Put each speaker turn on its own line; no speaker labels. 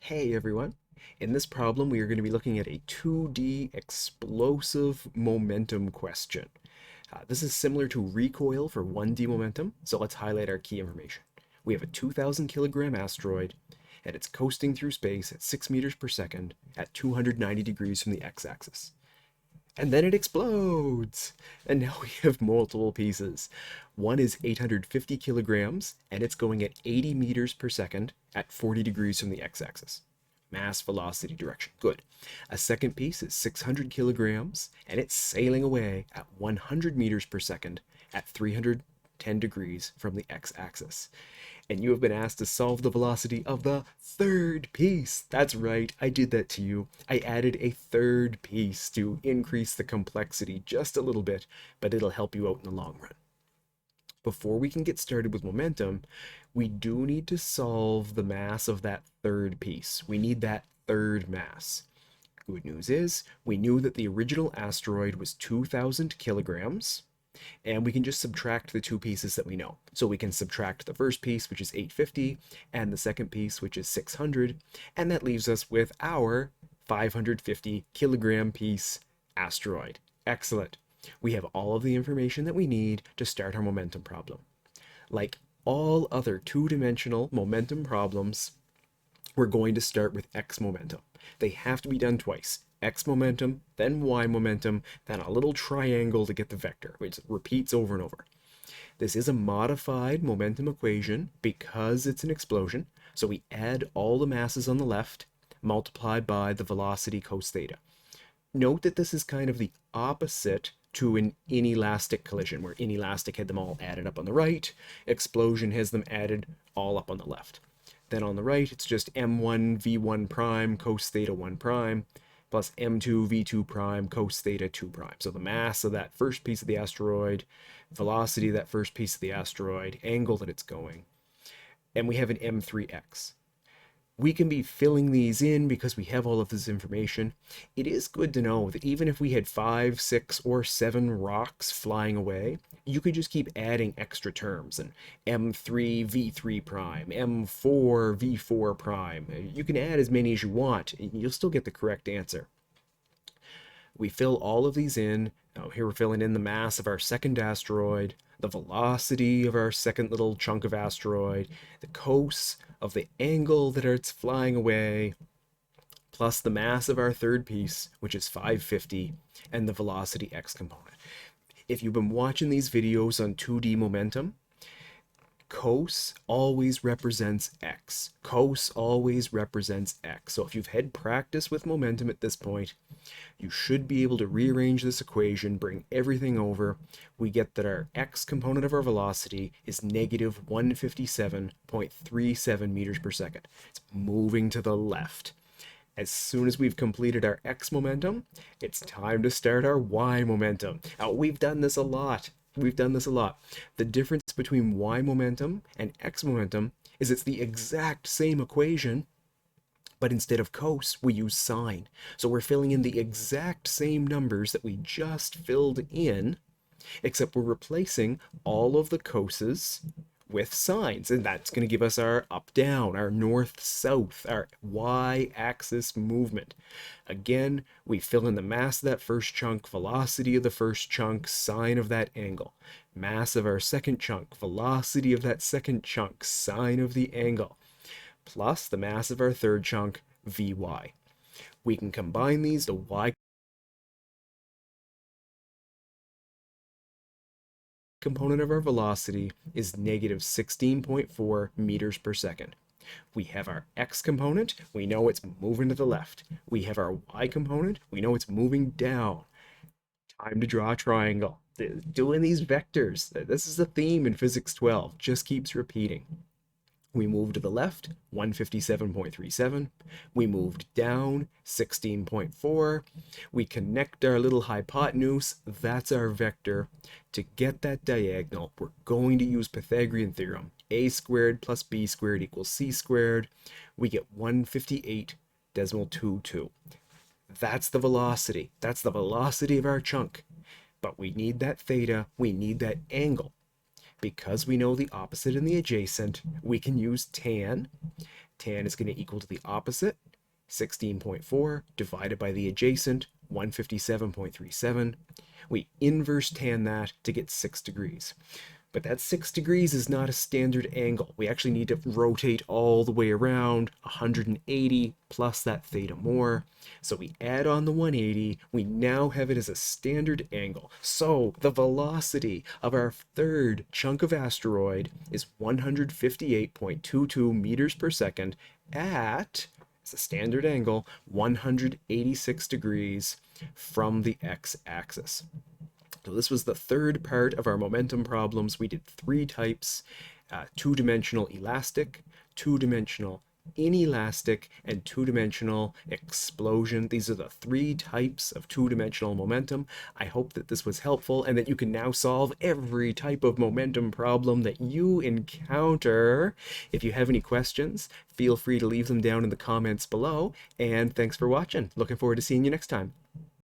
Hey everyone! In this problem, we are going to be looking at a 2D explosive momentum question. This is similar to recoil for 1D momentum, so let's highlight our key information. We have a 2,000 kilogram asteroid, and it's coasting through space at 6 meters per second at 290 degrees from the x-axis. And then it explodes! And now we have multiple pieces. One is 850 kilograms, and it's going at 80 meters per second at 40 degrees from the x-axis. Mass, velocity, direction. Good. A second piece is 600 kilograms, and it's sailing away at 100 meters per second at 310 degrees from the x-axis. And you have been asked to solve the velocity of the third piece. That's right, I did that to you. I added a third piece to increase the complexity just a little bit, but it'll help you out in the long run. Before we can get started with momentum, we do need to solve the mass of that third piece. We need that third mass. Good news is, we knew that the original asteroid was 2,000 kilograms, and we can just subtract the two pieces that we know. So we can subtract the first piece, which is 850, and the second piece, which is 600, and that leaves us with our 550 kilogram piece asteroid. Excellent. We have all of the information that we need to start our momentum problem. Like all other two-dimensional momentum problems, we're going to start with x momentum. They have to be done twice. X momentum, then Y momentum, then a little triangle to get the vector, which repeats over and over. This is a modified momentum equation because it's an explosion, so we add all the masses on the left, multiplied by the velocity cos theta. Note that this is kind of the opposite to an inelastic collision, where inelastic had them all added up on the right, explosion has them added all up on the left. Then on the right, it's just m1 v1 prime cos theta 1 prime plus m2 v2 prime cos theta 2 prime. So the mass of that first piece of the asteroid, velocity of that first piece of the asteroid, angle that it's going, and we have an m3x. We can be filling these in because we have all of this information. It is good to know that even if we had 5, 6, or 7 rocks flying away, you could just keep adding extra terms, and m3 v3 prime, m4 v4 prime. You can add as many as you want, and you'll still get the correct answer. We fill all of these in. Now here we're filling in the mass of our second asteroid, the velocity of our second little chunk of asteroid, the cos of the angle that it's flying away, plus the mass of our third piece, which is 550, and the velocity x component. If you've been watching these videos on 2D momentum, cos always represents x. Cos always represents x. So if you've had practice with momentum at this point, you should be able to rearrange this equation, bring everything over. We get that our x component of our velocity is negative 157.37 meters per second. It's moving to the left. As soon as we've completed our x momentum, it's time to start our y momentum. Now, we've done this a lot. The difference between y momentum and x momentum is it's the exact same equation, but instead of cos, we use sine. So we're filling in the exact same numbers that we just filled in, except we're replacing all of the coses with sines, and that's going to give us our up-down, our north-south, our y-axis movement. Again, we fill in the mass of that first chunk, velocity of the first chunk, sine of that angle. Mass of our second chunk, velocity of that second chunk, sine of the angle, plus the mass of our third chunk, Vy. We can combine these. The y component of our velocity is negative 16.4 meters per second. We have our x component, we know it's moving to the left. We have our y component, we know it's moving down. Time to draw a triangle. Doing these vectors, this is a theme in Physics 12, just keeps repeating. We moved to the left, 157.37. We moved down, 16.4. We connect our little hypotenuse, that's our vector. To get that diagonal, we're going to use Pythagorean theorem. A squared plus b squared equals c squared. We get 158.22. That's the velocity. That's the velocity of our chunk. But we need that theta, we need that angle. Because we know the opposite and the adjacent, we can use tan. tan is going to equal to the opposite, 16.4, divided by the adjacent, 157.37. We inverse tan that to get 6 degrees. But that 6 degrees is not a standard angle. We actually need to rotate all the way around 180 plus that theta more. So we add on the 180. We now have it as a standard angle. So the velocity of our third chunk of asteroid is 158.22 meters per second at, it's a standard angle, 186 degrees from the x-axis. So this was the third part of our momentum problems. We did 3 types, two-dimensional elastic, two-dimensional inelastic, and two-dimensional explosion. These are the 3 types of two-dimensional momentum. I hope that this was helpful and that you can now solve every type of momentum problem that you encounter. If you have any questions, feel free to leave them down in the comments below, and thanks for watching. Looking forward to seeing you next time.